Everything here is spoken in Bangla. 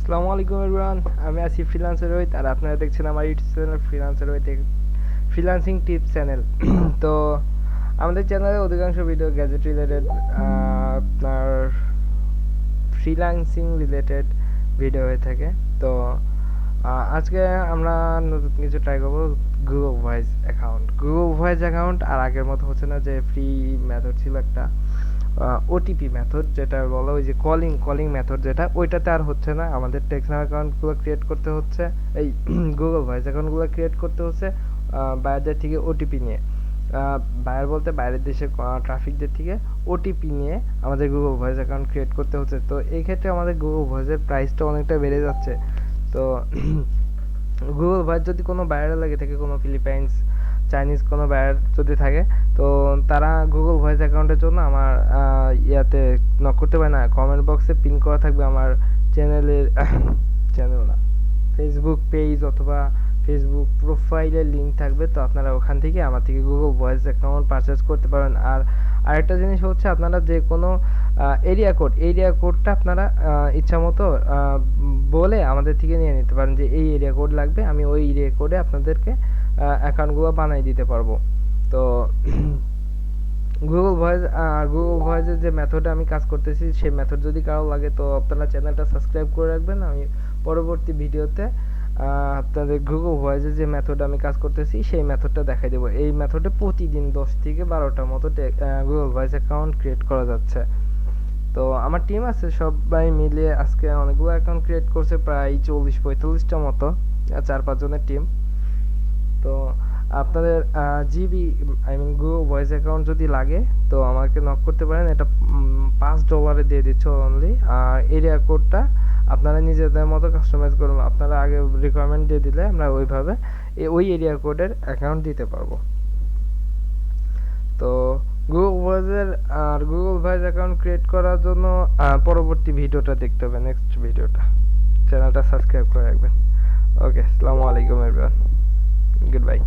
আসসালামু আলাইকুম এভরিওয়ান, আমি আছি ফ্রিল্যান্সার রোহিত আর আপনারা দেখছেন আমার YouTube channel freelancer Rohit freelancing tips channel. তো আমাদের চ্যানেলে অধিকাংশ ভিডিও গ্যাজেট রিলেটেড, আপনার ফ্রিল্যান্সিং রিলেটেড ভিডিও হয়ে থাকে। তো আজকে আমরা নতুন কিছু ট্রাই করবো, গুগল ভয়েস অ্যাকাউন্ট। আর আগের মতো হচ্ছে না যে ফ্রি মেথড ছিল একটা, ওটিপি মেথড যেটা বলো, ওই যে কলিং মেথড যেটা, ওইটাতে আর হচ্ছে না। আমাদের টেক্সট অ্যাকাউন্টগুলো ক্রিয়েট করতে হচ্ছে, এই গুগল ভয়েস অ্যাকাউন্টগুলো ক্রিয়েট করতে হচ্ছে বায়ারদের থেকে ওটিপি নিয়ে। বায়ার বলতে বাইরের দেশের ট্রাফিকদের থেকে ওটিপি নিয়ে আমাদের গুগল ভয়েস অ্যাকাউন্ট ক্রিয়েট করতে হচ্ছে। তো এই ক্ষেত্রে আমাদের গুগল ভয়েসের প্রাইসটা অনেকটা বেড়ে যাচ্ছে। তো গুগল ভয়েস যদি কোনো বায়ারে লাগে থাকে, কোনো ফিলিপাইন্স চাইনিজ কোনো বায়ার যদি থাকে, তো তারা গুগল ভয়েস অ্যাকাউন্টের জন্য আমার ইয়াতে নক করতে পারে না। কমেন্ট বক্সে পিন করা থাকবে আমার চ্যানেলের চ্যানেল না, ফেসবুক পেজ অথবা ফেসবুক প্রোফাইলের লিঙ্ক থাকবে। তো আপনারা ওখান থেকে আমার থেকে গুগল ভয়েস অ্যাকাউন্ট পারচেজ করতে পারেন। আর আরেকটা জিনিস হচ্ছে, আপনারা যে কোনো এরিয়া কোডটা আপনারা ইচ্ছা মতো বলে আমাদের থেকে নিয়ে নিতে পারেন যে এই এরিয়া কোড লাগবে, আমি ওই এরিয়া কোডে আপনাদেরকে অ্যাকাউন্টগুলো বানিয়ে দিতে পারবো। তো গুগল ভয়েসের যে মেথডে আমি কাজ করতেছি, সেই মেথড যদি কারো লাগে তো আপনারা চ্যানেলটা সাবস্ক্রাইব করে রাখবেন। আমি পরবর্তী ভিডিওতে আপনাদের গুগল ভয়েসের যে মেথডে আমি কাজ করতেছি সেই মেথডটা দেখাই দেবো। এই মেথডে প্রতিদিন 10 থেকে 12টার মতো গুগল ভয়েস অ্যাকাউন্ট ক্রিয়েট করা যাচ্ছে। তো আমার টিম আছে, সবাই মিলিয়ে আজকে অনেকগুলো অ্যাকাউন্ট ক্রিয়েট করছে, প্রায় 40-45টা মতো, 4-5 জনের টিম। তো আপনাদের GV, I mean Google voice account যদি লাগে তো আমাকে নক করতে পারেন। এটা $5 দিয়ে দিচ্ছে অনলি। আর এরিয়া কোডটা আপনারা নিজেদের মতো কাস্টমাইজ করুন। আপনারা আগে রিকোয়ারমেন্ট দিয়ে দিলে আমরা ওইভাবে ওই এরিয়া কোডের অ্যাকাউন্ট দিতে পারবো। তো গুগল ভয়েস অ্যাকাউন্ট ক্রিয়েট করার জন্য পরবর্তী ভিডিওটা দেখতে হবে, নেক্সট ভিডিওটা। চ্যানেলটা সাবস্ক্রাইব করে রাখবেন। ওকে, আসসালামু আলাইকুম এভরিওয়ান, গুড বাই।